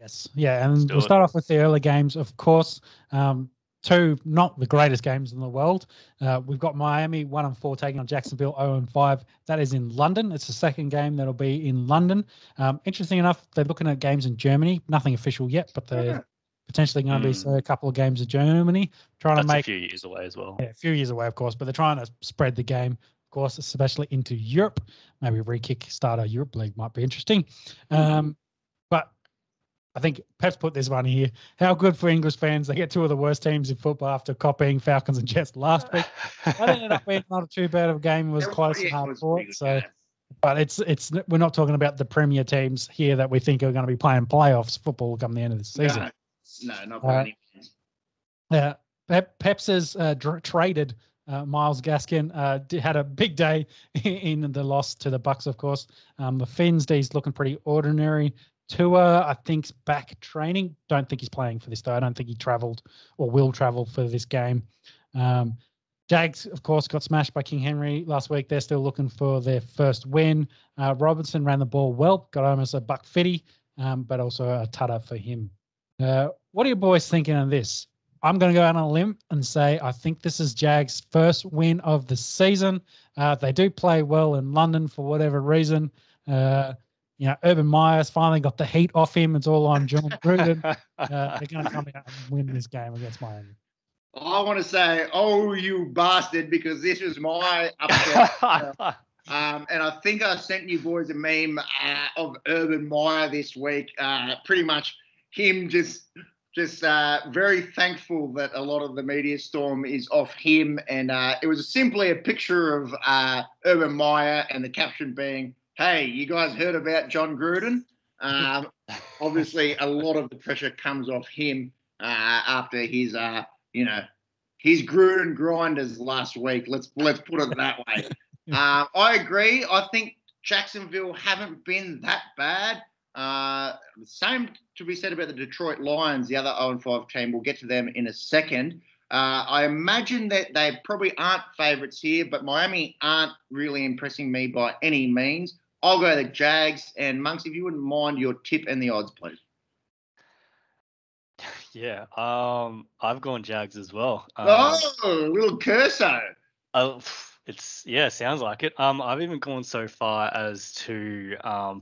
Yes. Yeah. And Let's do we'll it. start off with the early games, of course. Two, not the greatest games in the world. We've got Miami 1-4 taking on Jacksonville 0-5. That is in London. It's the second game that'll be in London. Interesting enough, they're looking at games in Germany. Nothing official yet, but they're potentially going to be a couple of games in Germany. Trying That's to make a few years away as well. Yeah, a few years away, of course, but they're trying to spread the game, of course, especially into Europe. Maybe a re-kick-start a Europe League might be interesting. But I think Pep's put this one here. How good for English fans. They get two of the worst teams in football after copying Falcons and Jets last week. That ended up being not too bad of a game. It was close and hard fought. So, but it's we're not talking about the Premier teams here that we think are going to be playing playoffs football come the end of the season. No, not by any means. Yeah, Pep says traded Miles Gaskin. Had a big day in the loss to the Bucks, of course. The Finns, he's looking pretty ordinary. Tua, I think's back training. Don't think he's playing for this, though. I don't think he travelled or will travel for this game. Jags, of course, got smashed by King Henry last week. They're still looking for their first win. Robinson ran the ball well, got almost a $150, but also a tutter for him. What are you boys thinking of this? I'm going to go out on a limb and say I think this is Jags' first win of the season. They do play well in London for whatever reason. Urban Meyer's finally got the heat off him. It's all on John Gruden. They're going to come out and win this game against Miami. I want to say, oh, you bastard, because this is my upset. And I think I sent you boys a meme of Urban Meyer this week. Pretty much him just very thankful that a lot of the media storm is off him. And it was simply a picture of Urban Meyer and the caption being, hey, you guys heard about John Gruden? Obviously, a lot of the pressure comes off him after his, his Gruden grinders last week. Let's put it that way. I agree. I think Jacksonville haven't been that bad. Same to be said about the Detroit Lions, the other 0-5 team. We'll get to them in a second. I imagine that they probably aren't favourites here, but Miami aren't really impressing me by any means. I'll go the Jags. And, Monks, if you wouldn't mind your tip and the odds, please. Yeah, I've gone Jags as well. Little curso. Sounds like it. I've even gone so far as to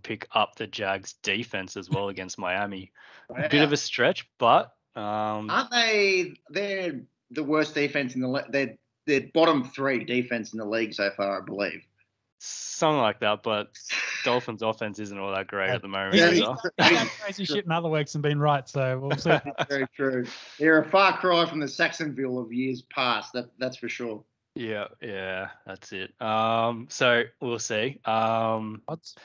pick up the Jags defense as well against Miami. Wow. A bit of a stretch, but aren't they? They're the worst defense in the they're bottom 3 defense in the league so far, I believe. Something like that, but Dolphins' offense isn't all that great at the moment. He's done crazy shit in other weeks and been right, so we'll see. Very true. They're a far cry from the Saxonville of years past. That's for sure. Yeah, that's it. So we'll see. Odds?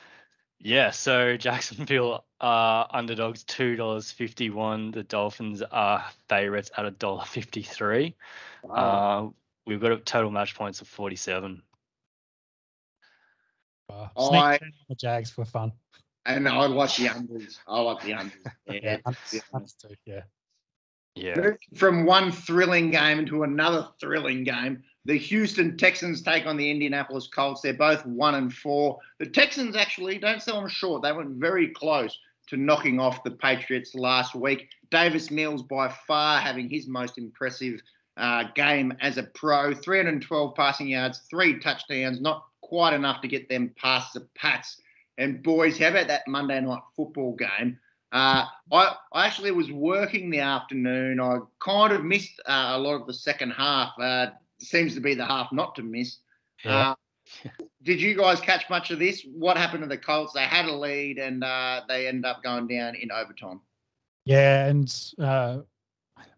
Yeah, so Jacksonville are underdogs $2.51. The Dolphins are favourites at $1.53. Wow. We've got a total match points of 47. Sneak the Jags for fun. And I like the unders. Yeah, unders too. Yeah. Moving from one thrilling game into another thrilling game. The Houston Texans take on the Indianapolis Colts. They're both 1-4. The Texans actually, don't sell them short. They went very close to knocking off the Patriots last week. Davis Mills by far having his most impressive game as a pro. 312 passing yards, 3 touchdowns, not quite enough to get them past the Pats. And boys, how about that Monday Night Football game? I actually was working the afternoon. I kind of missed a lot of the second half. Seems to be the half not to miss. Yeah. Did you guys catch much of this? What happened to the Colts? They had a lead and they ended up going down in overtime. Yeah, and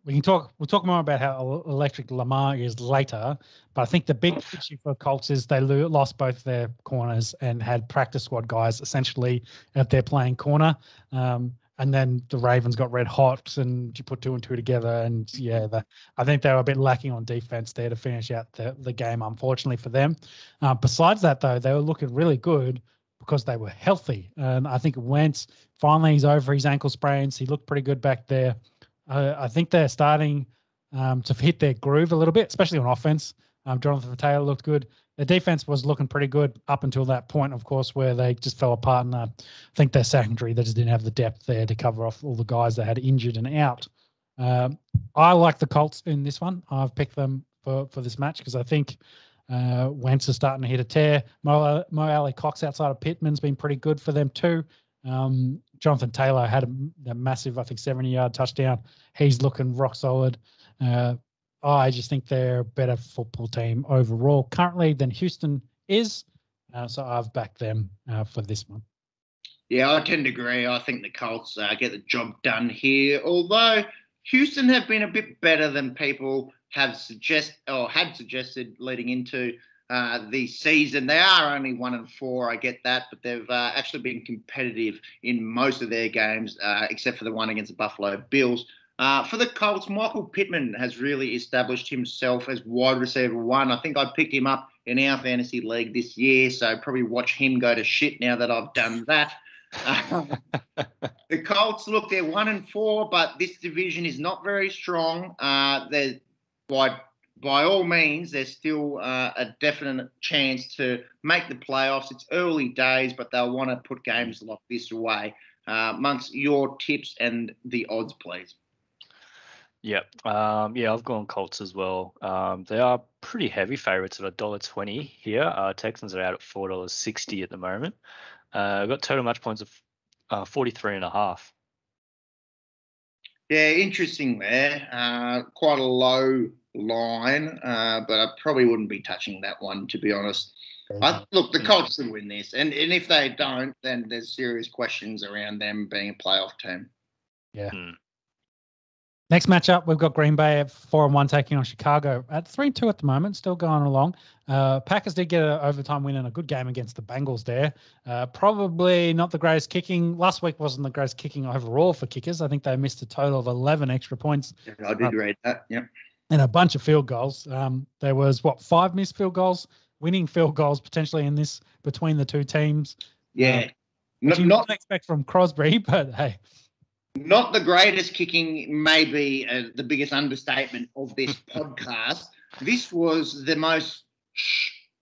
we'll talk more about how electric Lamar is later. But I think the big issue for Colts is they lost both their corners and had practice squad guys essentially at their playing corner. And then the Ravens got red hot, and you put 2 and 2 together. And I think they were a bit lacking on defense there to finish out the game, unfortunately for them. Besides that, though, they were looking really good because they were healthy. And I think Wentz, finally, he's over his ankle sprains. He looked pretty good back there. I think they're starting to hit their groove a little bit, especially on offense. Jonathan Taylor looked good. the defense was looking pretty good up until that point, of course, where they just fell apart. And I think their secondary, they just didn't have the depth there to cover off all the guys they had injured and out. I like the Colts in this one. I've picked them for this match because I think Wentz is starting to hit a tear. Mo Alley Cox outside of Pittman's been pretty good for them too. Jonathan Taylor had a massive, I think, 70-yard touchdown. He's looking rock solid. I just think they're a better football team overall currently than Houston is. So I've backed them for this one. Yeah, I tend to agree. I think the Colts get the job done here, although Houston have been a bit better than people had suggested leading into the season. They are only 1-4, I get that, but they've actually been competitive in most of their games, except for the one against the Buffalo Bills. For the Colts, Michael Pittman has really established himself as wide receiver 1. I think I picked him up in our fantasy league this year, so probably watch him go to shit now that I've done that. The Colts, look, they're 1-4, but this division is not very strong. They're by all means, there's still a definite chance to make the playoffs. It's early days, but they'll want to put games like this away. Amongst your tips and the odds, please. Yep. I've gone Colts as well. They are pretty heavy favourites at $1.20 here. Texans are out at $4.60 at the moment. I've got total match points of 43.5. Yeah, interesting there. Quite a low line, but I probably wouldn't be touching that one, to be honest. Look, the Colts will win this, and if they don't, then there's serious questions around them being a playoff team. Yeah. Next matchup, we've got Green Bay at 4-1 taking on Chicago at 3-2 at the moment, still going along. Packers did get an overtime win in a good game against the Bengals there. Probably not the greatest kicking. Last week wasn't the greatest kicking overall for kickers. I think they missed a total of 11 extra points. Yeah, I did read that, yep. And a bunch of field goals. There was, 5 missed field goals, winning field goals potentially in this between the two teams. Yeah. Which you wouldn't expect from Crosby, but hey. Not the greatest kicking, maybe the biggest understatement of this podcast. This was the most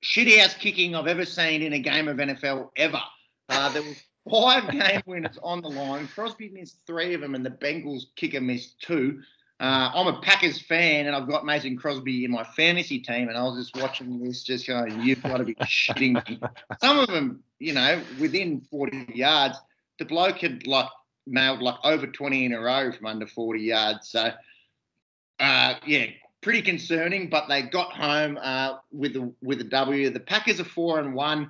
shitty-ass kicking I've ever seen in a game of NFL ever. There were 5 game winners on the line. Crosby missed 3 of them, and the Bengals kicker missed 2. I'm a Packers fan, and I've got Mason Crosby in my fantasy team, and I was just watching this just going, you've got to be shitting me. Some of them, within 40 yards. The bloke had, nailed over 20 in a row from under 40 yards. So, pretty concerning, but they got home with a W. The Packers are 4-1.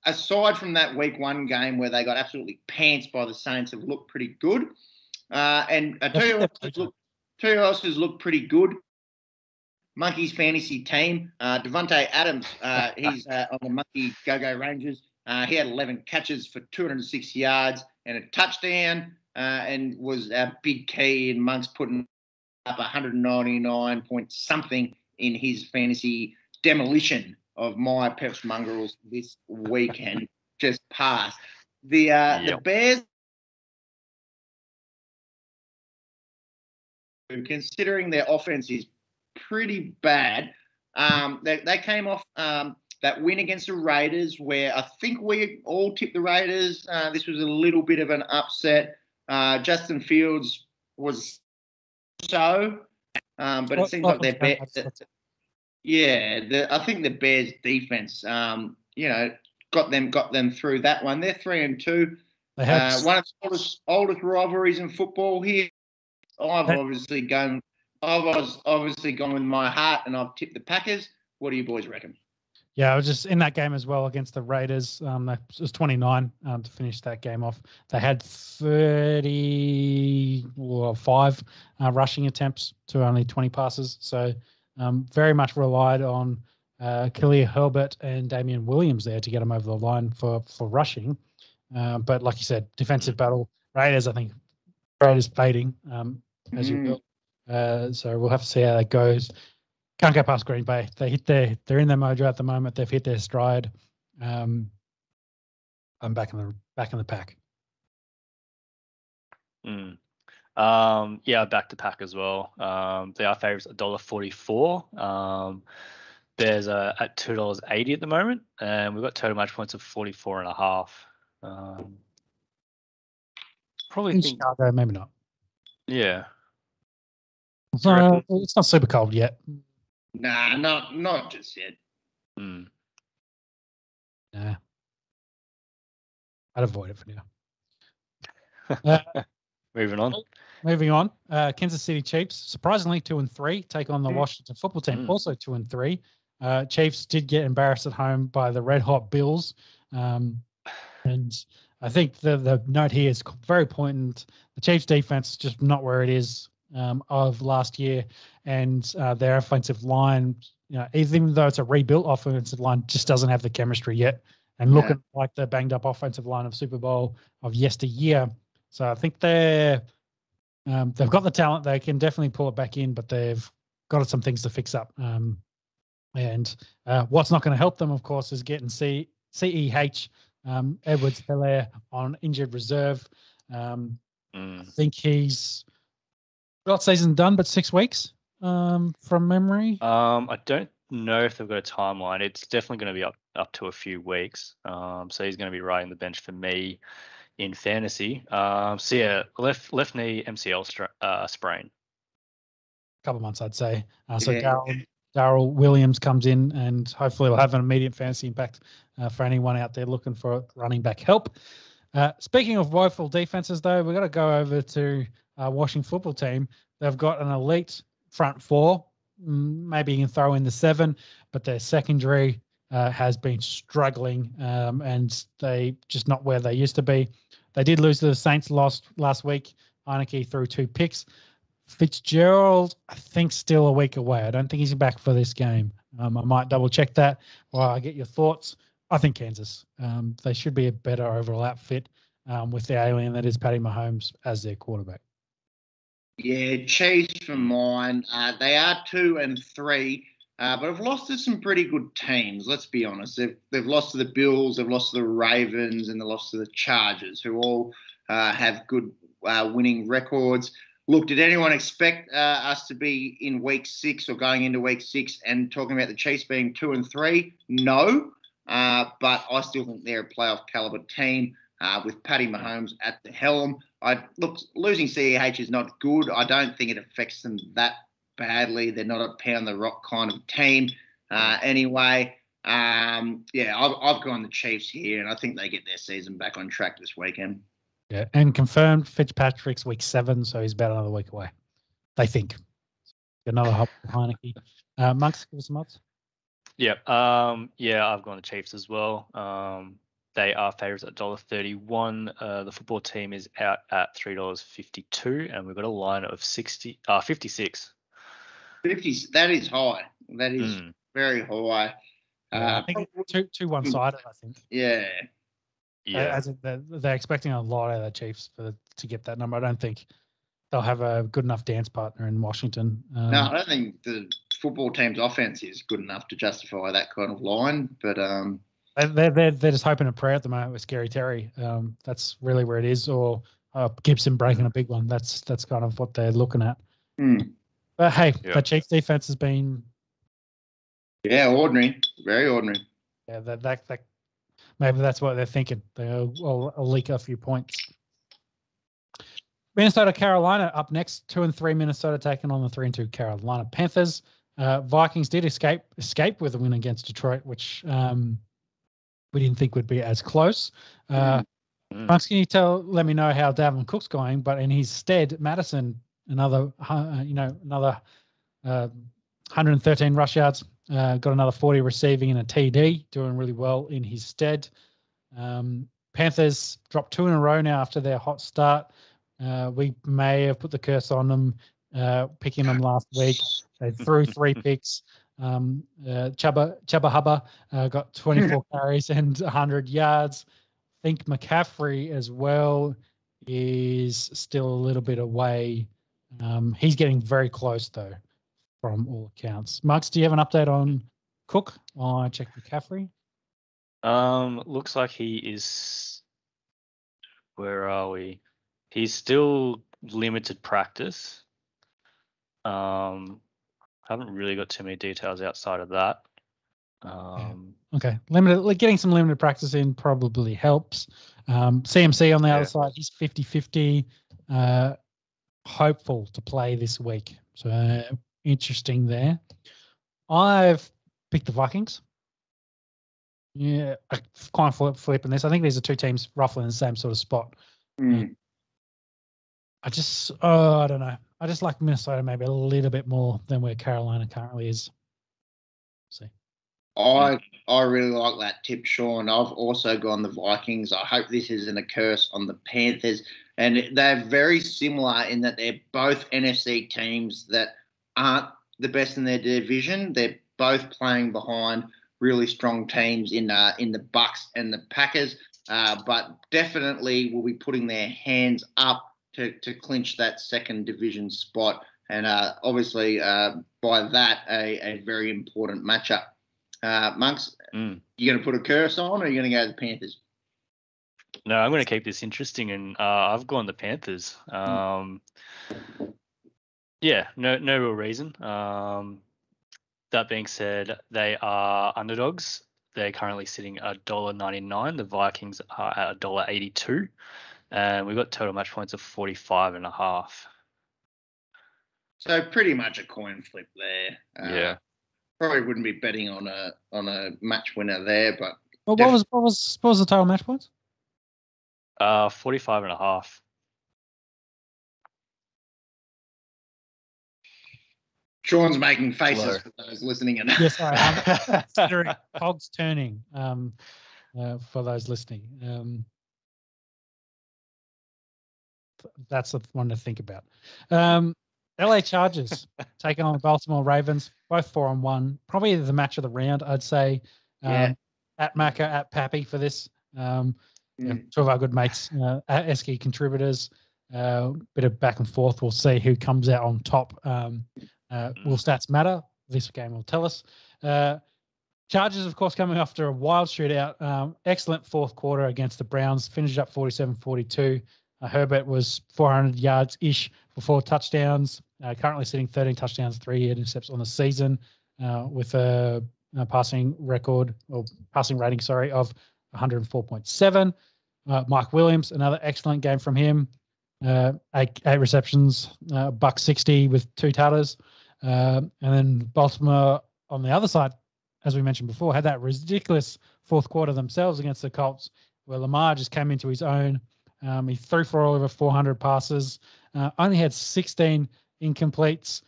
Aside from that week 1 game where they got absolutely pantsed by the Saints, have looked pretty good. And two else has looked pretty good. Monkey's fantasy team, Devonte Adams, he's on the Monkey Go-Go Rangers. He had 11 catches for 206 yards and a touchdown, and was a big key in Monk's putting up 199 point something in his fantasy demolition of my Peps Mongrels this weekend just passed. The Bears, considering their offense is pretty bad, they came off that win against the Raiders, where I think we all tipped the Raiders. This was a little bit of an upset. Justin Fields was but it seems like they're bad. I think the Bears defense, got them through that one. They're 3-2. One of the oldest rivalries in football here. I've obviously gone with my heart, and I've tipped the Packers. What do you boys reckon? Yeah, I was just in that game as well against the Raiders. It was 29 to finish that game off. They had 35 rushing attempts to only 20 passes. So very much relied on Khalil Herbert and Damian Williams there to get them over the line for rushing. But like you said, defensive battle. Raiders, I think, Raiders fading, as you will. So we'll have to see how that goes. Can't go past Green Bay. They're in their mojo at the moment. They've hit their stride. I'm back in the pack. Back to pack as well. They are favourites $1.44. Bears are at $2.80 at the moment, and we've got total match points of 44.5. Probably In think, Chicago, maybe not. yeah. So it's not super cold yet. Nah, not just yet. Mm. Nah. I'd avoid it for now. Moving on. Kansas City Chiefs, surprisingly 2-3, take on the Washington football team, also 2-3. Chiefs did get embarrassed at home by the red hot Bills. And I think the note here is very poignant. The Chiefs defense is just not where it is of last year. And their offensive line, even though it's a rebuilt offensive line, just doesn't have the chemistry yet. And looking like the banged up offensive line of Super Bowl of yesteryear. So I think they've got the talent. They can definitely pull it back in, but they've got some things to fix up. And what's not going to help them, of course, is getting CEH, Edwards-Helaire on injured reserve. I think he's got season done, but 6 weeks from memory. I don't know if they've got a timeline. It's definitely going to be up to a few weeks. So he's going to be riding the bench for me in fantasy. So yeah, left knee MCL sprain. Couple of months, I'd say. Darrell Williams comes in and hopefully will have an immediate fantasy impact for anyone out there looking for running back help. Speaking of woeful defenses, though, we've got to go over to Washington football team. They've got an elite front four. Maybe you can throw in the 7, but their secondary has been struggling and they just not where they used to be. They did lose to the Saints last week. Heineke threw 2 picks. Fitzgerald, I think, still a week away. I don't think he's back for this game. I might double check that while I get your thoughts. I think Kansas. They should be a better overall outfit with the alien that is Patty Mahomes as their quarterback. Yeah, Chiefs for mine. They are 2-3, but have lost to some pretty good teams. Let's be honest. They've lost to the Bills, they've lost to the Ravens, and they've lost to the Chargers, who all have good winning records. Look, did anyone expect us to be in week 6 or going into week 6 and talking about the Chiefs being 2-3? No, but I still think they're a playoff caliber team with Patty Mahomes at the helm. Losing CEH is not good. I don't think it affects them that badly. They're not a pound the rock kind of team. Anyway, I've gone the Chiefs here, and I think they get their season back on track this weekend. Yeah, and confirmed Fitzpatrick's week 7, so he's about another week away. They think. Another hop for Heineke. Monks, give us some odds. Yeah, I've gone the Chiefs as well. They are favourites at $1.31. The football team is out at $3.52, and we've got a line of 56. 50. That is high. That is very high. I think it's too one-sided. I think. Yeah. Yeah. They're expecting a lot out of the Chiefs to get that number. I don't think they'll have a good enough dance partner in Washington. No, I don't think the football team's offense is good enough to justify that kind of line. But they're just hoping and pray at the moment with Scary Terry. That's really where it is, or Gibson breaking a big one. That's kind of what they're looking at. But hey, the Chiefs defense has been ordinary, very ordinary. Yeah, that maybe that's what they're thinking. They'll leak a few points. Minnesota, Carolina up next. 2-3 Minnesota taking on the 3-2 Carolina Panthers. Vikings did escape with a win against Detroit, which we didn't think would be as close. Monks, can you let me know how Dalvin Cook's going? But in his stead, Madison, another 113 rush yards, got another 40 receiving and a TD, doing really well in his stead. Panthers dropped 2 in a row now after their hot start. We may have put the curse on them, picking them last week. They threw 3 picks. Chubba Hubba got 24 carries and 100 yards. I think McCaffrey as well is still a little bit away. He's getting very close, though, from all accounts. Marks, do you have an update on Cook? I check McCaffrey. Looks like he is. Where are we? He's still limited practice. Haven't really got too many details outside of that. Okay, getting some limited practice in probably helps. CMC on the other side, he's 50-50. Hopeful to play this week. So interesting there. I've picked the Vikings. Yeah, I kind of flipping this. I think these are two teams roughly in the same sort of spot. I don't know. I just like Minnesota maybe a little bit more than where Carolina currently is. See. I really like that tip, Sean. I've also gone the Vikings. I hope this isn't a curse on the Panthers. And they're very similar in that they're both NFC teams that aren't the best in their division. They're both playing behind really strong teams in the Bucks and the Packers, but definitely will be putting their hands up to clinch that second division spot. And obviously, by that, a very important matchup. Monks, you going to put a curse on, or are you going to go to the Panthers? No, I'm going to keep this interesting, and I've gone the Panthers. Yeah, no real reason. That being said, they are underdogs. They're currently sitting at $1.99. The Vikings are at $1.82, and we've got total match points of 45.5. So pretty much a coin flip there. Yeah. Probably wouldn't be betting on a match winner there, but what was the total match points? 45.5. Sean's making faces for those listening. Yes, sorry. I'm considering cogs turning for those listening. That's the one to think about. LA Chargers taking on the Baltimore Ravens, both 4-1. Probably the match of the round, I'd say. At Macca, at Pappy for this. Two of our good mates, at Esky contributors. Bit of back and forth. We'll see who comes out on top. Will stats matter? This game will tell us. Chargers, of course, coming after a wild shootout. Excellent fourth quarter against the Browns. Finished up 47-42. Herbert was 400 yards-ish for 4 touchdowns. Currently sitting 13 touchdowns, 3 intercepts on the season with a passing rating, of 104.7. Mike Williams, another excellent game from him. 8 receptions, $160 with 2 tatters. And then Baltimore on the other side, as we mentioned before, had that ridiculous fourth quarter themselves against the Colts, where Lamar just came into his own. He threw for over 400 passes, only had 16 incompletions.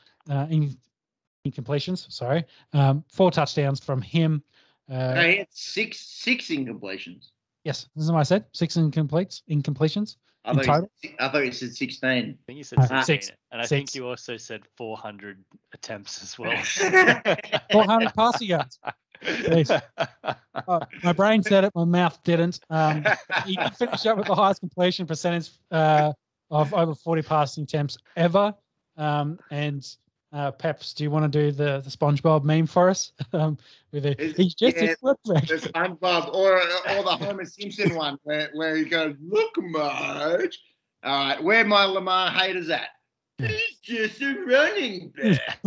4 touchdowns from him. He had six incompletions. Yes, this is what I said. 6 incompletions. I thought you said 16. I think you said 16, and I think you also said 400 attempts as well. 400 passing yards. My brain said it, my mouth didn't. He did finish up with the highest completion percentage of over 40 passing attempts ever. Peps, do you want to do the SpongeBob meme for us? He's just a quarterback. The SpongeBob or the Homer Simpson one where he goes, "Look, Marge." All right, where my Lamar haters at? He's just a running back.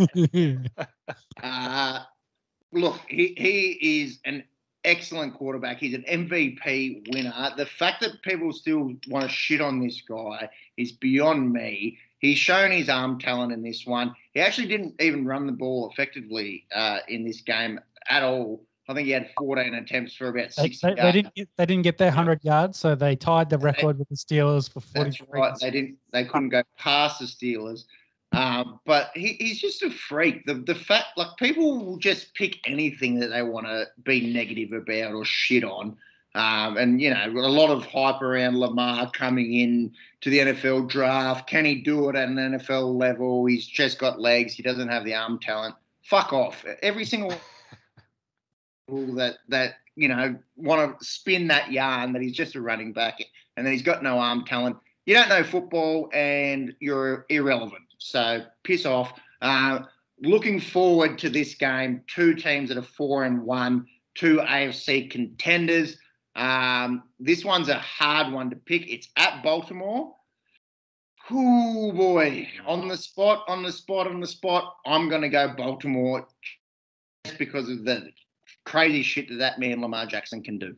Look, he is an excellent quarterback. He's an MVP winner. The fact that people still want to shit on this guy is beyond me. He's shown his arm talent in this one. He actually didn't even run the ball effectively in this game at all. I think he had 14 attempts for about 60 yards. They didn't get their 100 yards, so they tied the record with the Steelers for 43. That's right. They couldn't go past the Steelers. But he's just a freak. The fact, like, people will just pick anything that they want to be negative about or shit on. And, you know, a lot of hype around Lamar coming in to the NFL draft. Can he do it at an NFL level? He's just got legs. He doesn't have the arm talent. Fuck off. Every single that you know, want to spin that yarn that he's just a running back and that he's got no arm talent. You don't know football and you're irrelevant. So piss off. Looking forward to this game. 2 teams that are 4-1, 2 AFC contenders. This one's a hard one to pick. It's at Baltimore. Oh boy, on the spot. I'm going to go Baltimore just because of the crazy shit that man Lamar Jackson can do.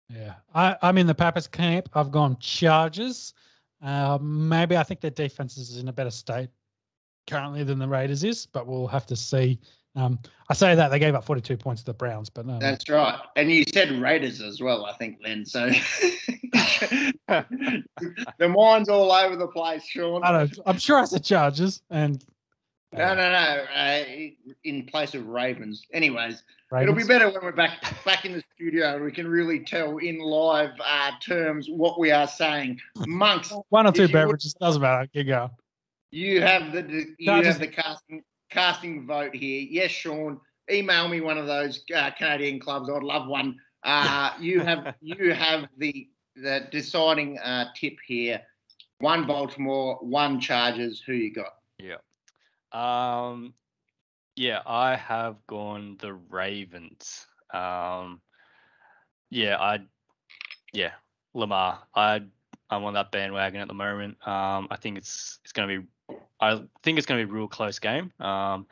Yeah, I'm in the Pappers camp. I've gone Chargers. Maybe I think their defense is in a better state currently than the Raiders is, but we'll have to see. I say that they gave up 42 points to the Browns, but that's right. And you said Raiders as well, I think, Len. So the mind's all over the place, Sean. I'm sure I said Chargers and. No. In place of Ravens. Anyways, Ravens? It'll be better when we're back in the studio and we can really tell in live terms what we are saying. Monks, one or two beverages doesn't matter. Keep going. You have the casting vote here. Yes, Sean. Email me one of those Canadian clubs. I'd love one. You have the deciding tip here. One Baltimore, one Chargers. Who you got? Yeah. I have gone the Ravens. Lamar. I'm on that bandwagon at the moment. I think it's going to be a real close game. I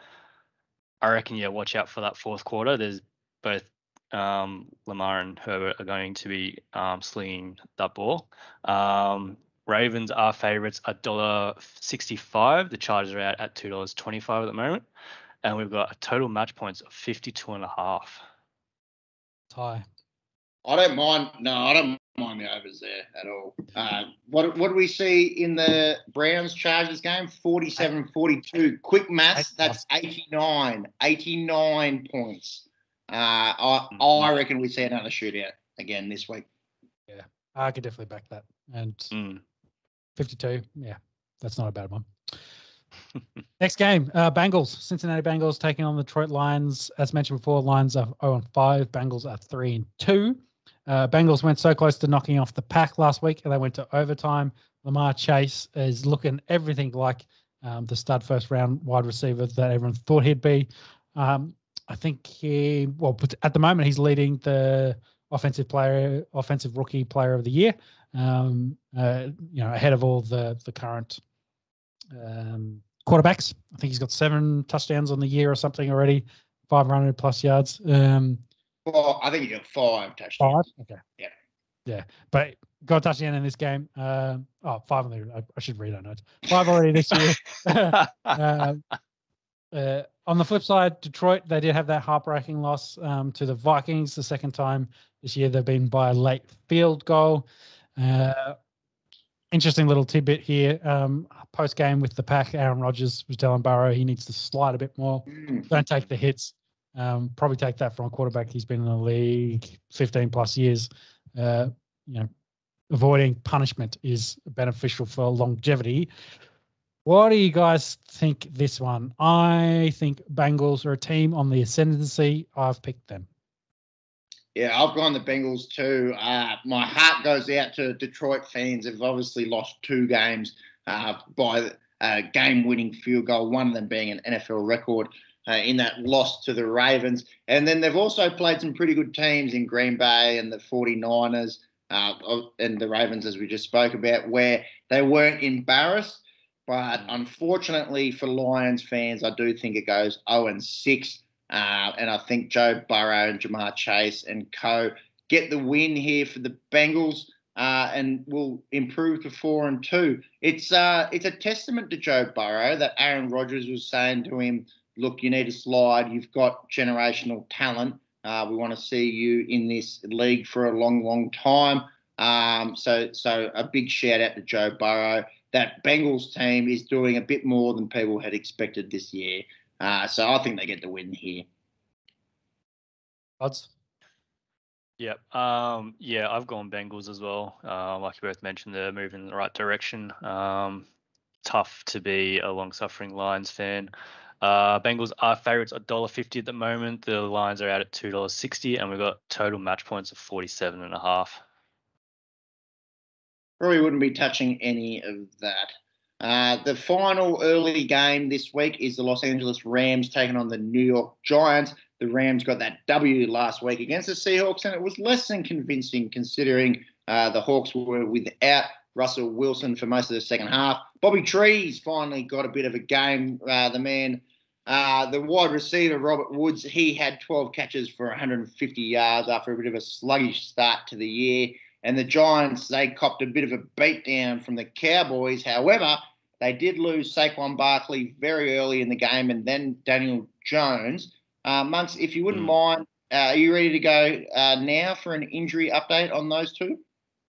reckon, watch out for that fourth quarter. There's both Lamar and Herbert are going to be slinging that ball. Ravens are favourites at $1.65. The Chargers are out at $2.25 at the moment. And we've got a total match points of 52.5. Tie. I don't mind. No, I don't mind the overs there at all. What do we see in the Browns-Chargers game? 47-42. Quick maths, that's 89 points. I reckon we see another shootout again this week. Yeah, I could definitely back that. And 52, yeah, that's not a bad one. Next game, Bengals. Cincinnati Bengals taking on the Detroit Lions. As mentioned before, Lions are 0-5. Bengals are 3-2. Bengals went so close to knocking off the Pack last week, and they went to overtime. Lamar Chase is looking everything like the stud first-round wide receiver that everyone thought he'd be. I think at the moment he's leading the offensive rookie player of the year. Ahead of all the current quarterbacks. I think he's got 7 touchdowns on the year or something already, 500 plus yards. Well, I think he got 5 touchdowns. 5? Okay. Yeah. But got a touchdown in this game. 5 on the. I should read our notes. 5 already this year. On the flip side, Detroit, they did have that heartbreaking loss to the Vikings the second time this year. They've been by a late field goal. Interesting little tidbit here. Post game with the Pack, Aaron Rodgers was telling Burrow he needs to slide a bit more. Don't take the hits. Probably take that from a quarterback. He's been in the league 15 plus years. Avoiding punishment is beneficial for longevity. What do you guys think this one? I think Bengals are a team on the ascendancy. I've picked them. Yeah, I've gone the Bengals too. My heart goes out to Detroit fans. They've obviously lost 2 games by a game-winning field goal, one of them being an NFL record in that loss to the Ravens. And then they've also played some pretty good teams in Green Bay and the 49ers and the Ravens, as we just spoke about, where they weren't embarrassed. But unfortunately for Lions fans, I do think it goes 0-6. And I think Joe Burrow and Jamar Chase and co get the win here for the Bengals and will improve to 4-2. It's a testament to Joe Burrow that Aaron Rodgers was saying to him, look, you need to slide. You've got generational talent. We want to see you in this league for a long, long time. So a big shout out to Joe Burrow. That Bengals team is doing a bit more than people had expected this year. So I think they get the win here. Odds? Yep. I've gone Bengals as well. Like you both mentioned, they're moving in the right direction. Tough to be a long-suffering Lions fan. Bengals are favourites at $1.50 at the moment. The Lions are out at $2.60, and we've got total match points of 47.5. Probably wouldn't be touching any of that. The final early game this week is the Los Angeles Rams taking on the New York Giants. The Rams got that W last week against the Seahawks, and it was less than convincing considering the Hawks were without Russell Wilson for most of the second half. Bobby Trees finally got a bit of a game. The man The wide receiver, Robert Woods, he had 12 catches for 150 yards after a bit of a sluggish start to the year. And the Giants, they copped a bit of a beatdown from the Cowboys. However, they did lose Saquon Barkley very early in the game and then Daniel Jones. Monks, if you wouldn't mind, are you ready to go now for an injury update on those two?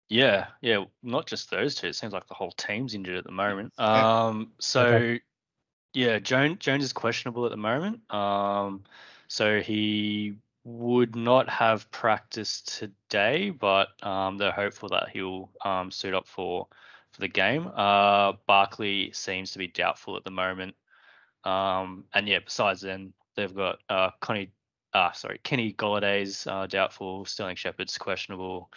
Yeah, not just those two. It seems like the whole team's injured at the moment. Yeah, Jones is questionable at the moment. So he would not have practiced today, but they're hopeful that he'll suit up for the game. Barkley seems to be doubtful at the moment. And yeah, besides then, they've got Kenny Galladay's doubtful. Sterling Shepard's questionable.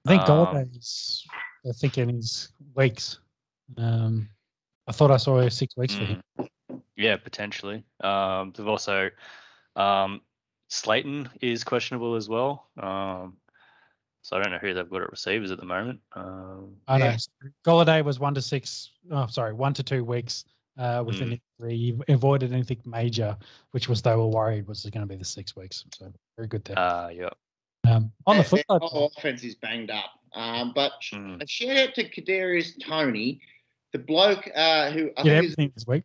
I think Galladay's, I think in his weeks. I thought I saw 6 weeks for him. Yeah, potentially. They've also Slayton is questionable as well. So I don't know who they've got at receivers at the moment. I know. Galladay was 1 to 2 weeks with an injury. He avoided anything major, which was they were worried was going to be the 6 weeks. So very good there. Yeah. On the flip side, the whole offense is banged up. But a shout out to Kadarius Toney, the bloke who I think everything this week.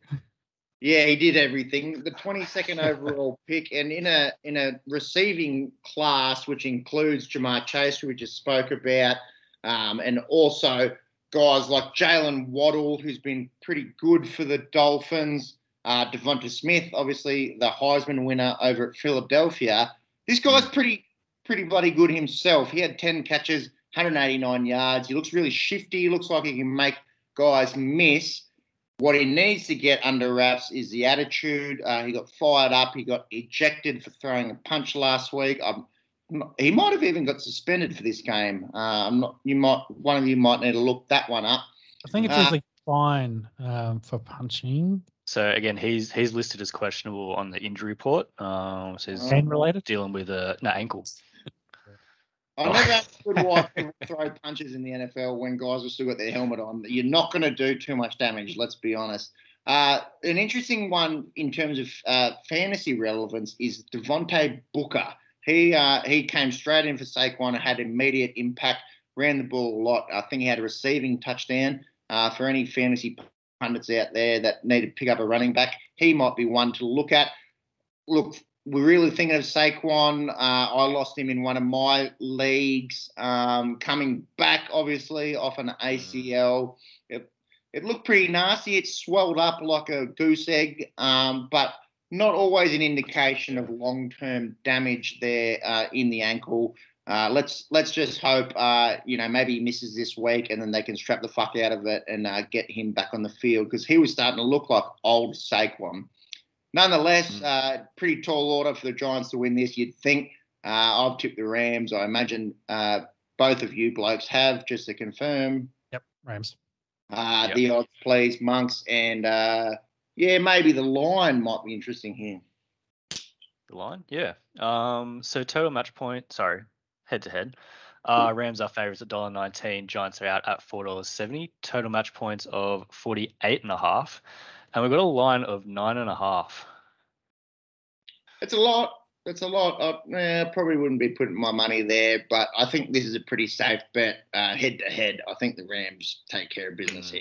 Yeah, he did everything. The 22nd overall pick, and in a receiving class, which includes Jamar Chase, who we just spoke about, and also guys like Jalen Waddle, who's been pretty good for the Dolphins. Devonta Smith, obviously the Heisman winner over at Philadelphia. This guy's pretty bloody good himself. He had 10 catches, 189 yards. He looks really shifty. He looks like he can make guys miss. What he needs to get under wraps is the attitude. He got fired up. He got ejected for throwing a punch last week. He might have even got suspended for this game. One of you might need to look that one up. I think it's usually fine for punching. So again, he's listed as questionable on the injury report. So he's related dealing with ankle. I never had a good wife to throw punches in the NFL when guys have still got their helmet on. You're not going to do too much damage, let's be honest. An interesting one in terms of fantasy relevance is Devonte Booker. He came straight in for Saquon and had immediate impact, ran the ball a lot. I think he had a receiving touchdown. For any fantasy pundits out there that need to pick up a running back, he might be one to look at. Look, we're really thinking of Saquon. I lost him in one of my leagues. Coming back, obviously, off an ACL. It looked pretty nasty. It swelled up like a goose egg, but not always an indication of long-term damage there in the ankle. Let's just hope, maybe he misses this week and then they can strap the fuck out of it and get him back on the field because he was starting to look like old Saquon. Nonetheless, pretty tall order for the Giants to win this, you'd think. I've tipped the Rams. I imagine both of you blokes have, just to confirm. Yep, Rams. The odds, please, Monks. And, maybe the line might be interesting here. The line? Yeah. So total match point, head-to-head. Rams are favourites at $1.19. Giants are out at $4.70. Total match points of 48.5. And we've got a line of 9.5. It's a lot. I probably wouldn't be putting my money there, but I think this is a pretty safe bet head-to-head. I think the Rams take care of business here.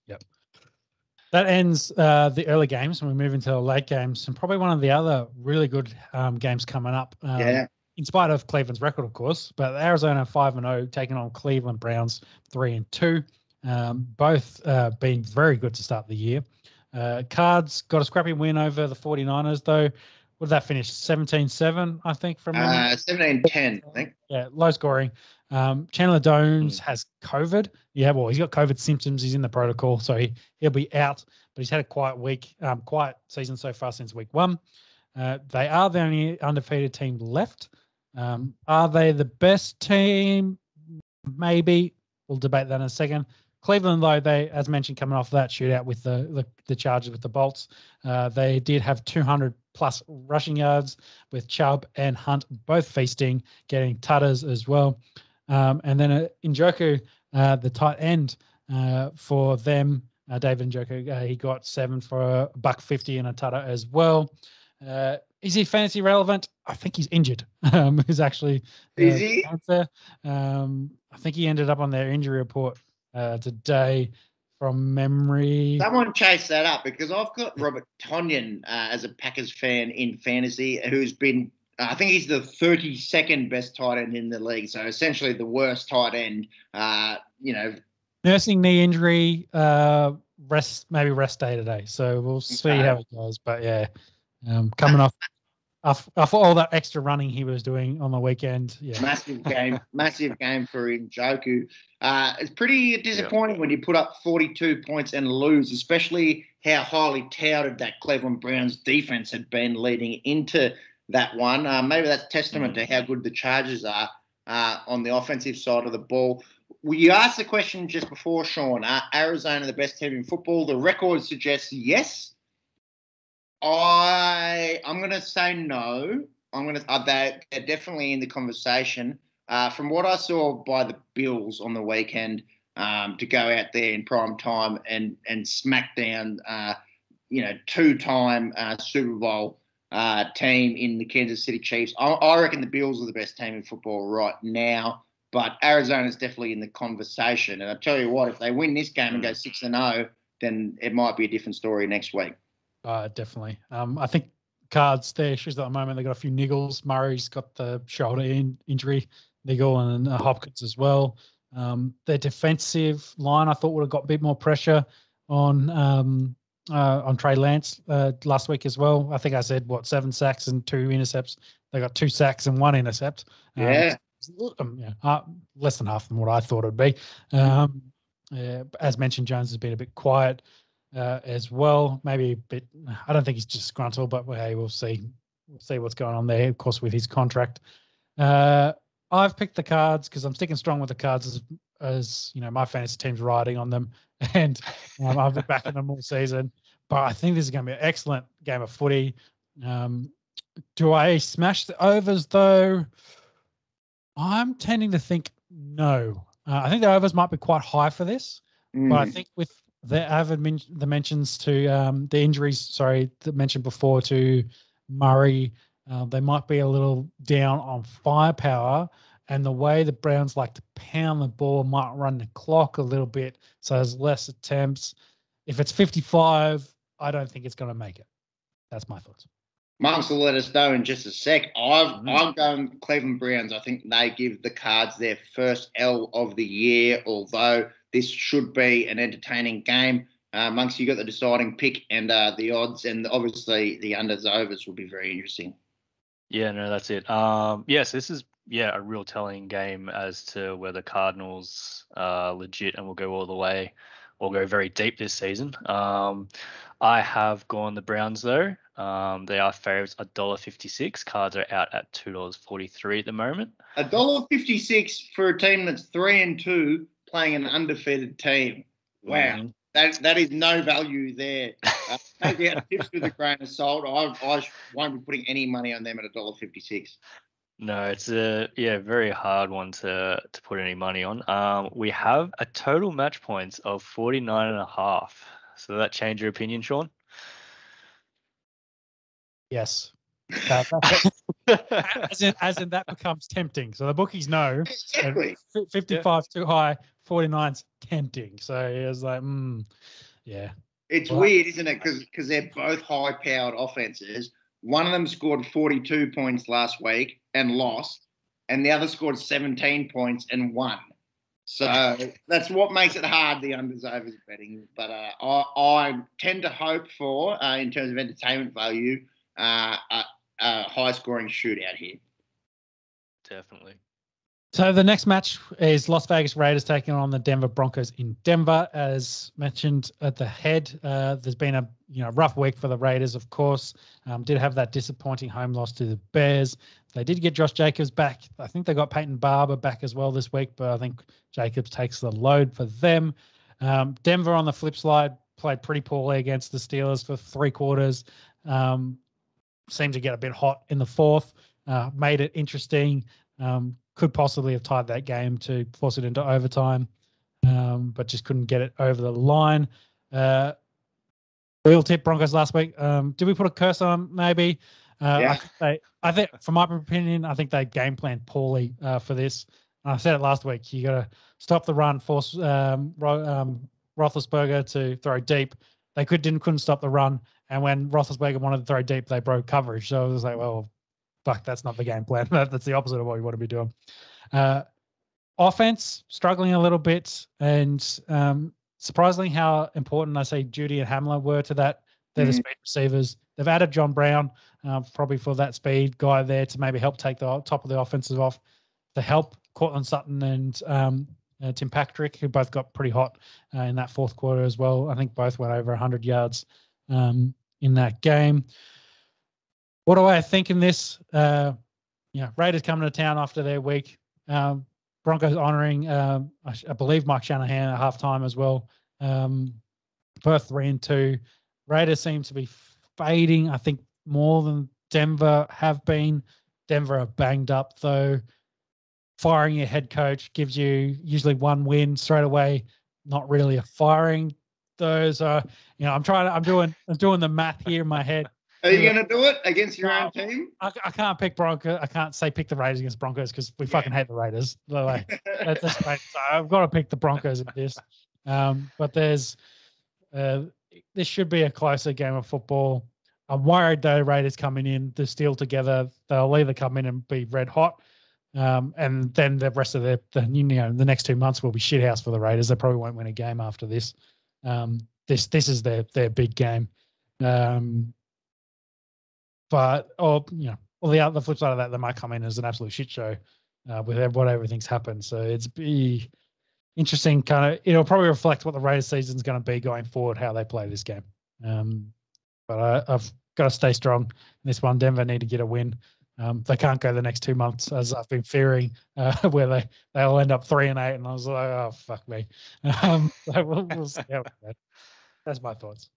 Yep. That ends the early games, and we move into the late games, and probably one of the other really good games coming up. In spite of Cleveland's record, of course, but Arizona 5-0 taking on Cleveland Browns 3-2. Both being very good to start the year. Cards got a scrappy win over the 49ers, though. What did that finish? 17-7, I think, from 17-10, I think. Yeah, low scoring. Chandler Jones has COVID. Yeah, well, he's got COVID symptoms. He's in the protocol, so he'll be out. But he's had a quiet season so far since week 1. They are the only undefeated team left. Are they the best team? Maybe. We'll debate that in a second. Cleveland, though, they, as mentioned, coming off that shootout with the Chargers with the Bolts, they did have 200-plus rushing yards with Chubb and Hunt both feasting, getting tutters as well. And then Njoku, the tight end for them, David Njoku, he got 7 for $1.50 and a tutter as well. Is he fantasy relevant? I think he's injured. Is actually Is he? answer. I think he ended up on their injury report today from memory. Someone chase that up because I've got Robert Tonyan as a Packers fan in fantasy who's been, I think he's the 32nd best tight end in the league. So essentially the worst tight end, Nursing knee injury, rest day today. So we'll see how it goes. But yeah, coming off all that extra running he was doing on the weekend. Yeah. Massive game for Njoku. It's pretty disappointing when you put up 42 points and lose, especially how highly touted that Cleveland Browns defense had been leading into that one. Maybe that's testament to how good the Chargers are on the offensive side of the ball. You asked the question just before, Sean, Arizona the best team in football? The record suggests yes. I'm going to say no. They're definitely in the conversation. From what I saw by the Bills on the weekend, to go out there in prime time and smack down, two-time Super Bowl team in the Kansas City Chiefs. I reckon the Bills are the best team in football right now, but Arizona's definitely in the conversation. And I tell you what, if they win this game and go 6-0, then it might be a different story next week. Definitely. I think Cards, their issues at the moment, they got a few niggles. Murray's got the shoulder injury, niggle, and Hopkins as well. Their defensive line, I thought, would have got a bit more pressure on Trey Lance last week as well. I think I said 7 sacks and 2 intercepts. They got 2 sacks and 1 intercept. Less than half than what I thought it'd be. As mentioned, Jones has been a bit quiet as well. Maybe a bit. I don't think he's just disgruntled, but hey, we'll see. We'll see what's going on there. Of course, with his contract. I've picked the Cards because I'm sticking strong with the Cards as my fantasy team's riding on them, and I've been backing them all season. But I think this is going to be an excellent game of footy. Do I smash the overs though? I'm tending to think no. I think the overs might be quite high for this, but I think with the mentions to the injuries, that mentioned before to Murray, they might be a little down on firepower, and the way the Browns like to pound the ball might run the clock a little bit, so there's less attempts. If it's 55, I don't think it's going to make it. That's my thoughts. Monks will let us know in just a sec. I'm going Cleveland Browns. I think they give the Cards their first L of the year, although this should be an entertaining game. Monks, you got the deciding pick and the odds, and obviously the unders overs will be very interesting. Yeah, no, that's it. Yes, this is a real telling game as to whether Cardinals are legit and will go all the way or go very deep this season. I have gone the Browns though. They are favourites $1.56. Cards are out at $2.43 at the moment. $1.56 for a team that's 3-2 playing an undefeated team. Wow, that is no value there. Take out tips with a grain of salt. I won't be putting any money on them at $1.56. No, it's a very hard one to put any money on. We have a total match points of 49.5. So does that change your opinion, Sean? Yes. as in that becomes tempting. So the bookies know. Exactly. 55 too high, 49's tempting. So it's like, yeah. It's weird, isn't it? Because they're both high-powered offenses. One of them scored 42 points last week and lost, and the other scored 17 points and won. So that's what makes it hard, the unders overs betting. But I tend to hope for, in terms of entertainment value, a high-scoring shootout here. Definitely. So the next match is Las Vegas Raiders taking on the Denver Broncos in Denver. As mentioned at the head, there's been a rough week for the Raiders, of course. Did have that disappointing home loss to the Bears. They did get Josh Jacobs back. I think they got Peyton Barber back as well this week, but I think Jacobs takes the load for them. Denver, on the flip side, played pretty poorly against the Steelers for 3 quarters. Seemed to get a bit hot in the fourth. Made it interesting. Could possibly have tied that game to force it into overtime, but just couldn't get it over the line. We all tipped Broncos last week. Did we put a curse on them? Maybe. Yeah. I think, from my opinion, I think they game planned poorly for this. I said it last week. You got to stop the run, force Roethlisberger to throw deep. They couldn't stop the run, and when Roethlisberger wanted to throw deep, they broke coverage. So it was like, well, fuck, that's not the game plan. That's the opposite of what you want to be doing. Offense struggling a little bit, and surprisingly how important I say Judy and Hamler were to that. They're the speed receivers. They've added John Brown, probably for that speed guy there to maybe help take the top of the offensive off, to help Cortland Sutton and Tim Patrick, who both got pretty hot in that fourth quarter as well. I think both went over 100 yards in that game. What do I think in this? Raiders coming to town after their week. Broncos honouring, I believe, Mike Shanahan at halftime as well. Both 3-2. Raiders seem to be fading, I think, more than Denver have been. Denver are banged up, though. Firing your head coach gives you usually one win straight away. Not really a firing. Those are, I'm doing the math here in my head. Are you going to do it against your own team? I can't pick Broncos. I can't say pick the Raiders against Broncos because we fucking hate the Raiders. That's great. So I've got to pick the Broncos in this. But this should be a closer game of football. I'm worried though, Raiders coming in, they're still together. They'll either come in and be red hot, and then the rest of the next 2 months will be shithouse for the Raiders. They probably won't win a game after this. This is their big game. But the flip side of that, they might come in as an absolute shit show with what everything's happened. So it's be interesting. It'll probably reflect what the Raiders season is going to be going forward, how they play this game. But I've got to stay strong in this one. Denver need to get a win. They can't go the next 2 months, as I've been fearing, where they'll end up 3-8, and I was like, oh fuck me. So we'll see how it goes. That's my thoughts.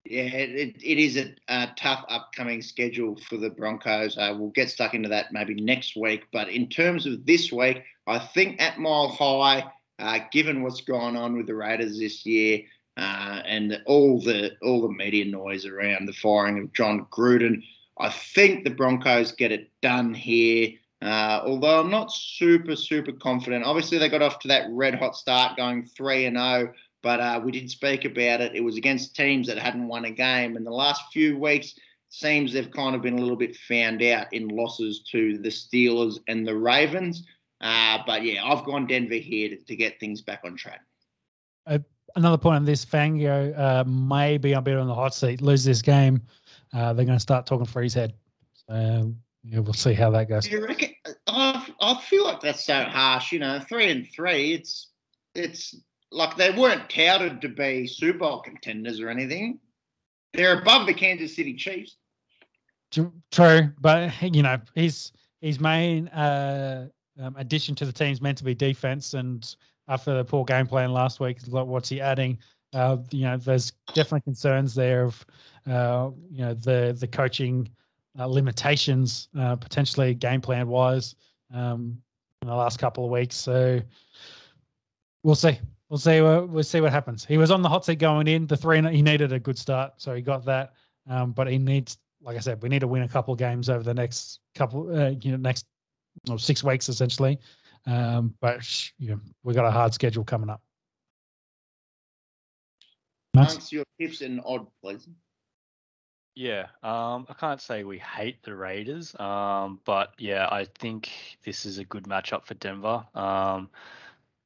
Yeah, it is a tough upcoming schedule for the Broncos. We'll get stuck into that maybe next week. But in terms of this week, I think at Mile High, given what's gone on with the Raiders this year and all the media noise around the firing of John Gruden, I think the Broncos get it done here. Although I'm not super, super confident. Obviously, they got off to that red-hot start going 3-0. But we did speak about it. It was against teams that hadn't won a game. In the last few weeks, it seems they've kind of been a little bit found out in losses to the Steelers and the Ravens. But, yeah, I've gone Denver here to get things back on track. Another point on this, Fangio may be a bit on the hot seat, lose this game. They're going to start talking for his head. So we'll see how that goes. You reckon? I feel like that's so harsh. 3-3, it's like they weren't touted to be Super Bowl contenders or anything. They're above the Kansas City Chiefs. True, but his main addition to the team's meant to be defense, and after the poor game plan last week, what's he adding? There's definitely concerns there of the coaching limitations, potentially game plan wise, in the last couple of weeks. So we'll see. We'll see what happens. He was on the hot seat going in. He needed a good start, so he got that. But he needs, like I said, we need to win a couple of games over the next 6 weeks essentially. But we got a hard schedule coming up. Amongst your tips and odd, please. Yeah, I can't say we hate the Raiders, but yeah, I think this is a good matchup for Denver.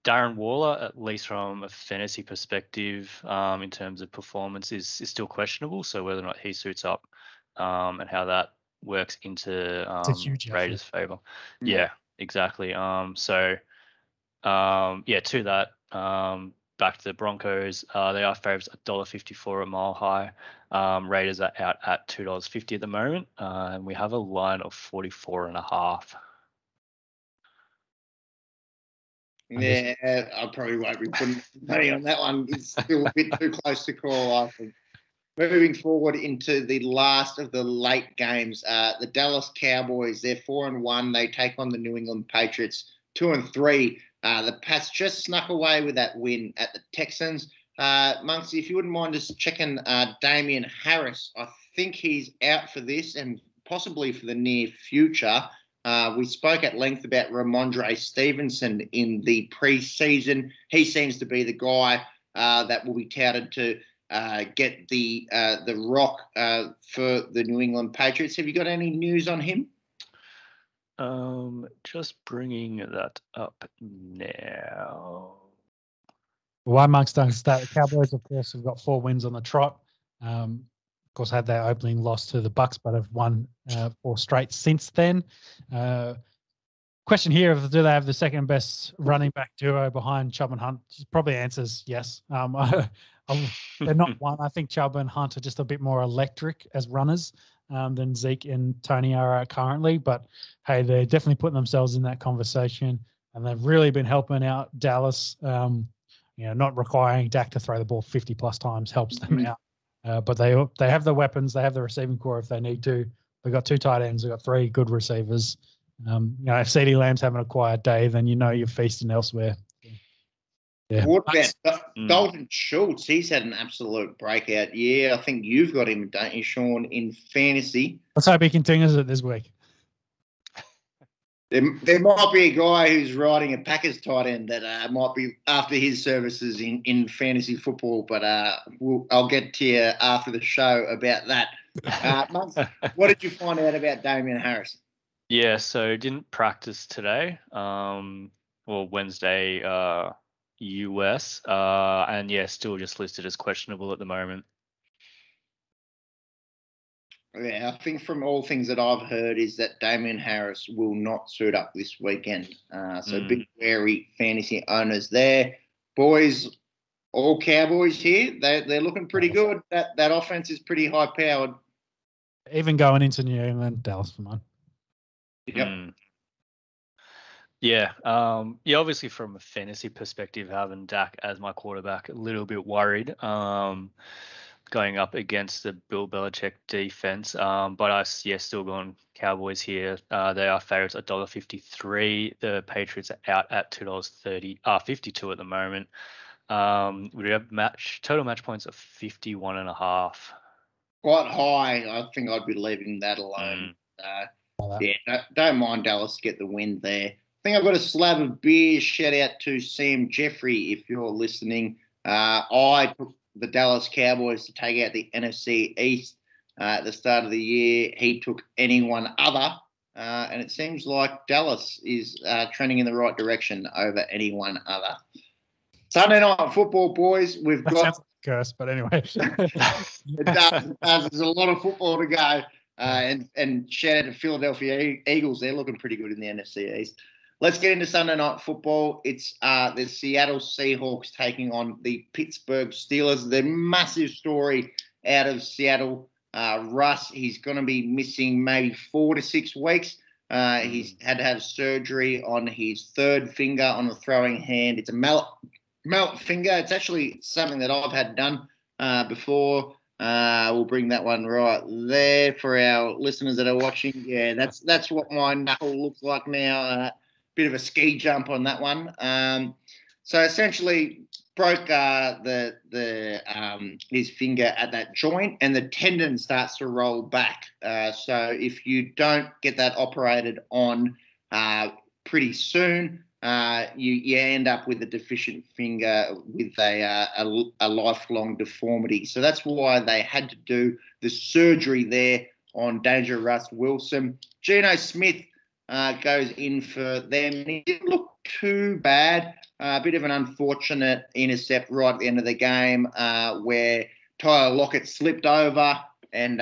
Darren Waller, at least from a fantasy perspective, in terms of performance, is still questionable. So whether or not he suits up and how that works into Raiders' favor. Yeah, exactly. To that, back to the Broncos. They are favorites at $1.54 at Mile High. Raiders are out at $2.50 at the moment, and we have a line of 44.5. Yeah, I probably won't be putting money on that one. It's still a bit too close to call, I think. Moving forward into the last of the late games, the Dallas Cowboys, they're 4-1. They take on the New England Patriots 2-3. The Pats just snuck away with that win at the Texans. Monksy, if you wouldn't mind just checking Damian Harris. I think he's out for this and possibly for the near future. We spoke at length about Ramondre Stevenson in the preseason. He seems to be the guy that will be touted to get the rock for the New England Patriots. Have you got any news on him? Just bringing that up now. Why Monk's done start. The Cowboys, of course, have got 4 wins on the trot. Of course, had their opening loss to the Bucks, but have won 4 straight since then. Question here: do they have the second best running back duo behind Chubb and Hunt? Probably answers yes. They're not one. I think Chubb and Hunt are just a bit more electric as runners than Zeke and Tony are currently. But hey, they're definitely putting themselves in that conversation, and they've really been helping out Dallas. Not requiring Dak to throw the ball 50 plus times helps them out. But they have the weapons. They have the receiving core if they need to. They've got 2 tight ends. They've got 3 good receivers. If CeeDee Lamb's having a quiet day, then you're feasting elsewhere. Yeah. What about Dalton Schultz? He's had an absolute breakout year. I think you've got him, don't you, Sean, in fantasy? Let's hope he continues it this week. There might be a guy who's riding a Packers tight end that might be after his services in fantasy football, but I'll get to you after the show about that. Monks, what did you find out about Damian Harris? Yeah, so didn't practice today, Wednesday US, and yeah, still just listed as questionable at the moment. Yeah, I think from all things that I've heard is that Damian Harris will not suit up this weekend. So be wary, fantasy owners there. Boys, all Cowboys here, they're looking pretty good. That offense is pretty high-powered. Even going into New England, Dallas for mine. Yep. Yeah. Obviously from a fantasy perspective, having Dak as my quarterback, a little bit worried. Going up against the Bill Belichick defense. But I still going Cowboys here. They are favorites at $1.53. The Patriots are out at $2.30, 52 at the moment. We have total match points of 51.5. Quite high. I think I'd be leaving that alone. Don't mind Dallas to get the win there. I think I've got a slab of beer. Shout out to Sam Jeffrey if you're listening. I took the Dallas Cowboys to take out the NFC East at the start of the year. He took anyone other, and it seems like Dallas is trending in the right direction over anyone other. Sunday night football, boys. We've got sounds like a curse, but anyway, it does. There's a lot of football to go, and shout out to Philadelphia Eagles. They're looking pretty good in the NFC East. Let's get into Sunday night football. It's the Seattle Seahawks taking on the Pittsburgh Steelers. The massive story out of Seattle. Russ, he's going to be missing maybe 4 to 6 weeks. He's had to have surgery on his 3rd finger on the throwing hand. It's a mallet finger. It's actually something that I've had done before. We'll bring that one right there for our listeners that are watching. Yeah, that's what my knuckle looks like now. Bit of a ski jump on that one. So essentially broke his finger at that joint, and the tendon starts to roll back. So if you don't get that operated on pretty soon, you end up with a deficient finger with a lifelong deformity. So that's why they had to do the surgery there on Danger Russ Wilson. Geno Smith goes in for them. He didn't look too bad. A bit of an unfortunate intercept right at the end of the game where Tyler Lockett slipped over and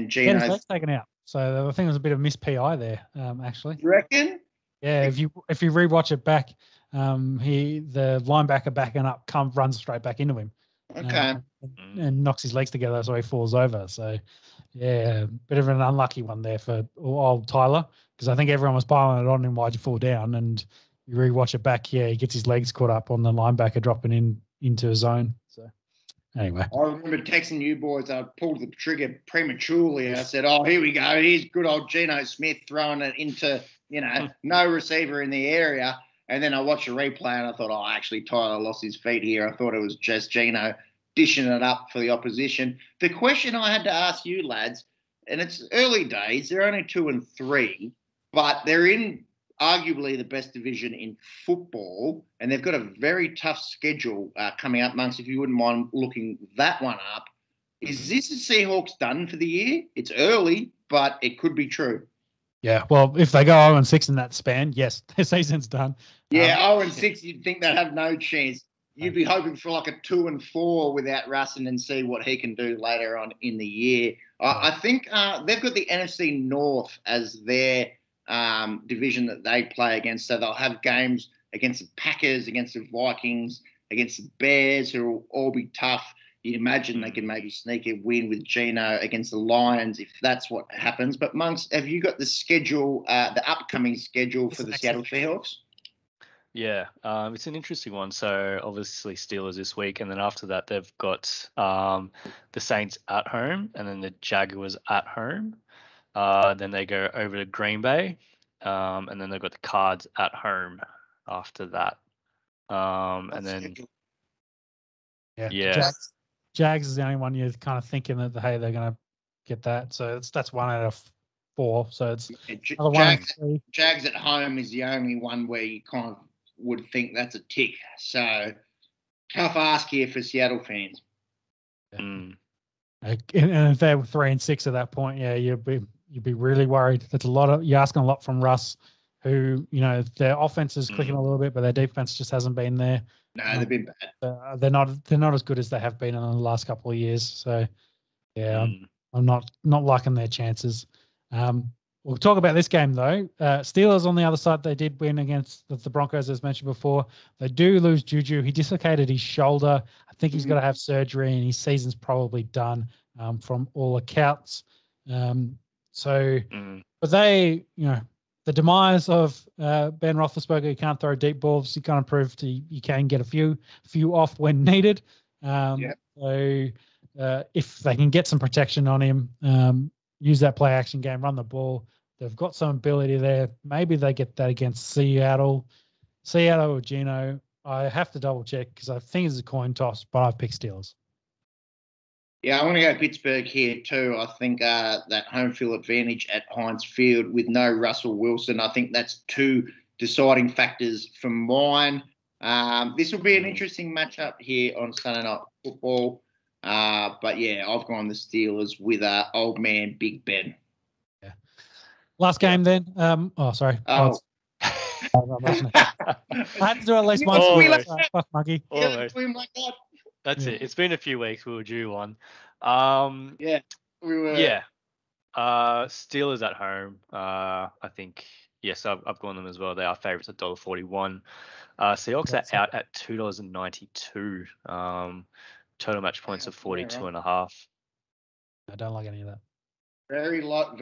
Geno. His leg's taken out. So I think there's a bit of miss PI there, actually. You reckon? Yeah, if you rewatch it back, the linebacker backing up runs straight back into him. Okay. And knocks his legs together so he falls over. So, yeah, bit of an unlucky one there for old Tyler, because I think everyone was piling it on him, why'd you fall down? And you rewatch it back, yeah, he gets his legs caught up on the linebacker dropping into his zone. So, anyway. I remember texting you boys. I pulled the trigger prematurely. I said, oh, here we go. Here's good old Geno Smith throwing it into, no receiver in the area. And then I watched a replay and I thought, oh, actually, Tyler lost his feet here. I thought it was just Gino dishing it up for the opposition. The question I had to ask you, lads, and it's early days, they're only 2-3, but they're in arguably the best division in football, and they've got a very tough schedule coming up. Monks, if you wouldn't mind looking that one up. Is this the Seahawks done for the year? It's early, but it could be true. Yeah, well, if they go 0-6 in that span, yes, their season's done. Yeah, 0-6, you'd think they'd have no chance. You'd be hoping for like a 2-4 without Russ and then see what he can do later on in the year. I think they've got the NFC North as their division that they play against. So they'll have games against the Packers, against the Vikings, against the Bears, who will all be tough. You'd imagine they can maybe sneak a win with Gino against the Lions if that's what happens. But Monks, have you got the schedule, the upcoming schedule for the Seattle Seahawks? Yeah, it's an interesting one. So obviously Steelers this week, and then after that they've got the Saints at home, and then the Jaguars at home. Then they go over to Green Bay, and then they've got the Cards at home after that. And then Jags is the only one you're kind of thinking that hey, they're going to get that. So that's 1 out of 4. So it's Jags at home is the only one where you kind of would think that's a tick. So tough ask here for Seattle fans. And if they were 3-6 at that point, yeah, you'd be really worried. That's you're asking a lot from Russ, who, their offense is clicking a little bit, but their defense just hasn't been there. No, they've been bad. They're not as good as they have been in the last couple of years. So yeah, I'm not liking their chances. We'll talk about this game though. Steelers on the other side, they did win against the Broncos, as mentioned before. They do lose Juju. He dislocated his shoulder. I think he's got to have surgery, and his season's probably done from all accounts. But they, the demise of Ben Roethlisberger, he can't throw deep balls. He kind of proved you can get a few off when needed. So if they can get some protection on him, use that play action game, run the ball, they've got some ability there. Maybe they get that against Seattle or Gino. I have to double check because I think it's a coin toss, but I've picked Steelers. Yeah, I want to go Pittsburgh here too. I think that home field advantage at Heinz Field with no Russell Wilson, I think that's 2 deciding factors for mine. This will be an interesting matchup here on Sunday Night Football. But yeah, I've gone the Steelers with old man Big Ben. Yeah. Last game then. Sorry. I had to do at least once. Fuck monkey. That's it. It's been a few weeks. We were due one. Yeah, we were. Yeah. Steelers at home. I think, yes, I've gone them as well. They are favourites at $1.41. Seahawks are out at $2.92. Total match points of 42.5. I don't like any of that. Very low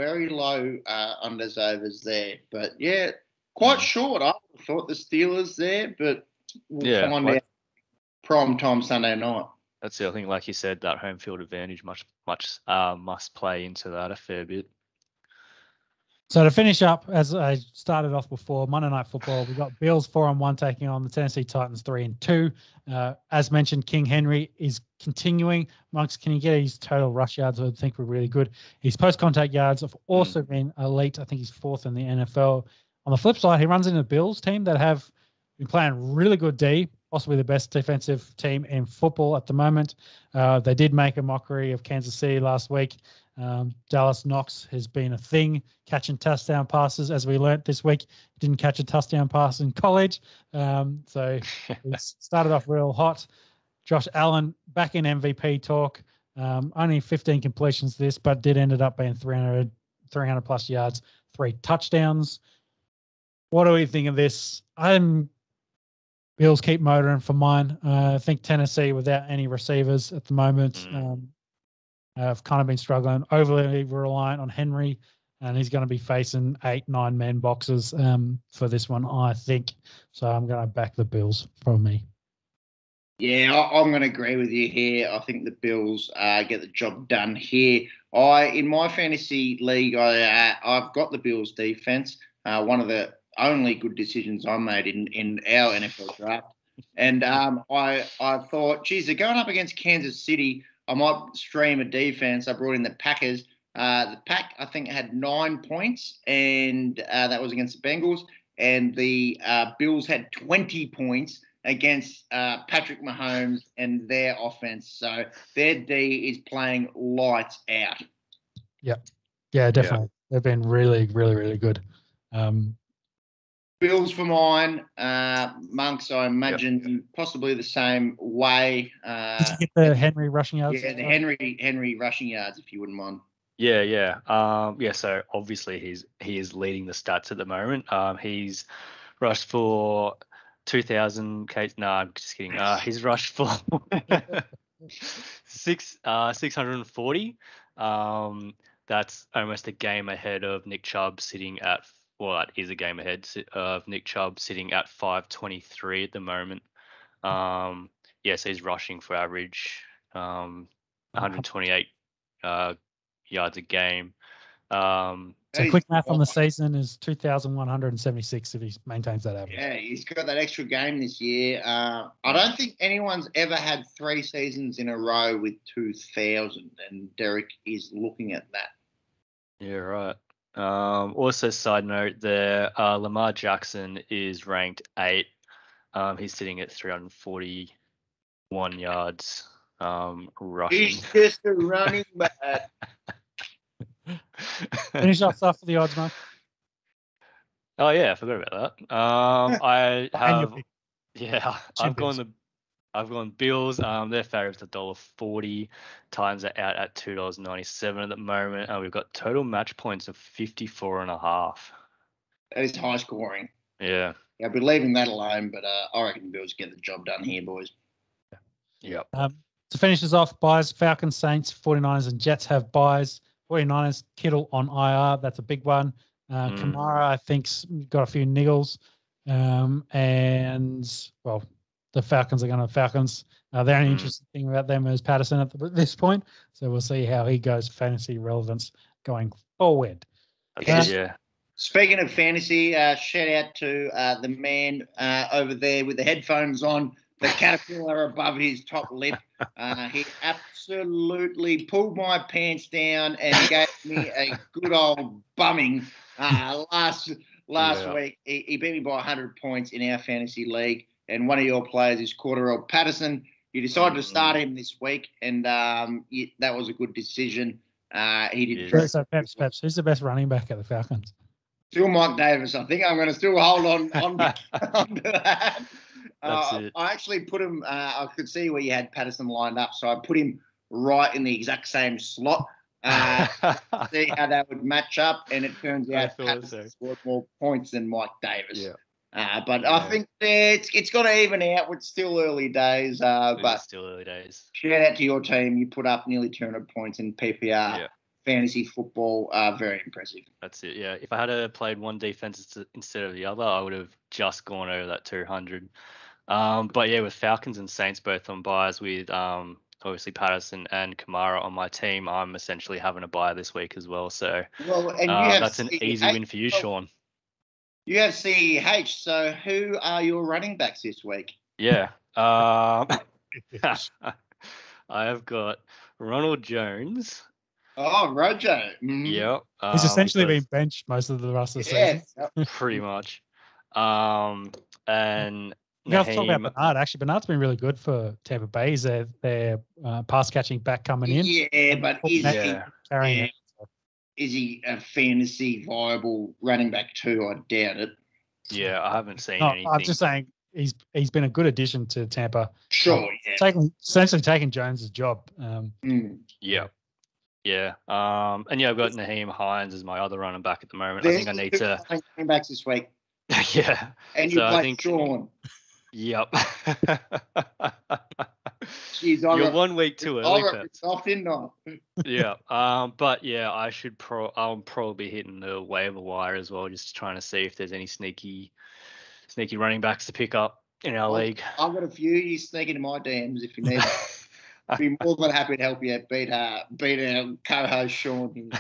unders overs there. But yeah, quite short. I thought the Steelers there, but we'll find out prime time Sunday night. That's it. I think, like you said, that home field advantage must play into that a fair bit. So to finish up, as I started off before, Monday Night Football, we've got Bills 4-1 taking on the Tennessee Titans 3-2. As mentioned, King Henry is continuing. Monks, can you get his total rush yards? I think we're really good. His post-contact yards have also been elite. I think he's 4th in the NFL. On the flip side, he runs into the Bills team that have been playing really good D, possibly the best defensive team in football at the moment. They did make a mockery of Kansas City last week. Dallas Knox has been a thing, catching touchdown passes, as we learnt this week. He didn't catch a touchdown pass in college. So it started off real hot. Josh Allen back in MVP talk. Only 15 completions this, but did ended up being 300 plus yards, 3 touchdowns. What do we think of this? Bills keep motoring for mine. I think Tennessee, without any receivers at the moment, have kind of been struggling, overly reliant on Henry, and he's going to be facing 8-9 man boxes for this one, I think. So I'm going to back the Bills from me. Yeah, I'm going to agree with you here. I think the Bills get the job done here. In my fantasy league, I've got the Bills defense. One of the only good decisions I made in our NFL draft. And I thought, geez, they're going up against Kansas City. I might stream a defense. I brought in the Packers. The Pack, I think, had 9 points, and that was against the Bengals. And the Bills had 20 points against Patrick Mahomes and their offense. So their D is playing lights out. Yeah, definitely. They've been really, really, really good. Bills for mine. Monks, I imagine possibly the same way. Did you get the Henry rushing yards? Yeah, the Henry rushing yards, if you wouldn't mind. Yeah. So obviously he is leading the stats at the moment. He's rushed for 2,000 Kate. No, I'm just kidding. He's rushed for 640. That's almost a game ahead of Nick Chubb sitting at. Well, that is a game ahead of Nick Chubb sitting at 523 at the moment. So he's rushing for average 128 yards a game. So quick math on the season is 2,176 if he maintains that average. Yeah, he's got that extra game this year. I don't think anyone's ever had 3 seasons in a row with 2,000, and Derek is looking at that. Yeah, right. Also, side note there, Lamar Jackson is ranked 8. He's sitting at 341 yards rushing. He's just a running back. Finish off stuff for the odds, Mark. Oh yeah, I forgot about that. I've gone Bills. Their favourites $1.40. Times are out at $2.97 at the moment, and we've got total match points of 54.5. That is high scoring. Yeah. I'll be leaving that alone, but I reckon the Bills get the job done here, boys. Yep. To finish us off, buys Falcons, Saints, 49ers, and Jets have buys. 49ers, Kittle on IR. That's a big one. Kamara, I think, got a few niggles. And, well, the Falcons are going to Falcons. The only interesting thing about them is Patterson at this point. So we'll see how he goes fantasy relevance going forward. Speaking of fantasy, shout out to the man over there with the headphones on, the caterpillar above his top lip. He absolutely pulled my pants down and gave me a good old bumming last week. He beat me by 100 points in our fantasy league, and one of your players is Cordarrelle Patterson. You decided to start him this week, and that was a good decision. He did. So, Peps, who's the best running back at the Falcons? Still Mike Davis. I think I'm going to still hold on to that. I actually put him. I could see where you had Patterson lined up, so I put him right in the exact same slot. See how that would match up, and it turns out Patterson scored more points than Mike Davis. Yeah. But I think it's got to even out. It's still early days. But still early days. Shout out to your team. You put up nearly 200 points in PPR. Yeah. Fantasy football, very impressive. That's it, yeah. If I had played one defense instead of the other, I would have just gone over that 200. But yeah, with Falcons and Saints both on buys, with obviously Patterson and Kamara on my team, I'm essentially having a buy this week as well. So that's an easy win for you, Sean. You have CEH. So who are your running backs this week? Yeah. I have got Ronald Jones. Oh, Rojo. Yeah. He's essentially been benched most of the rest of the season. Pretty much. And you guys talk about Bernard. Actually, Bernard's been really good for Tampa Bay. He's their pass catching back coming in. Yeah, but is he a fantasy viable running back too? I doubt it. Yeah, I haven't seen anything. I'm just saying he's been a good addition to Tampa. Sure, essentially taking Jones' job. Yeah. Yeah. And I've got Naheem Hines as my other running back at the moment. There's I think I need to running backs this week. Yeah. And you play Sean. Yep. Jeez, you're 1 week too early. Yeah. But yeah, I'll probably be hitting the waiver wire as well, just trying to see if there's any sneaky running backs to pick up in our league. I've got a few. You sneak into my DMs if you need. I'd be more than happy to help you beat our co-host Sean.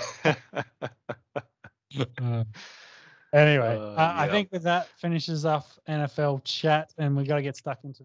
Anyway, I yeah. think with that finishes off NFL chat, and we got to get stuck into the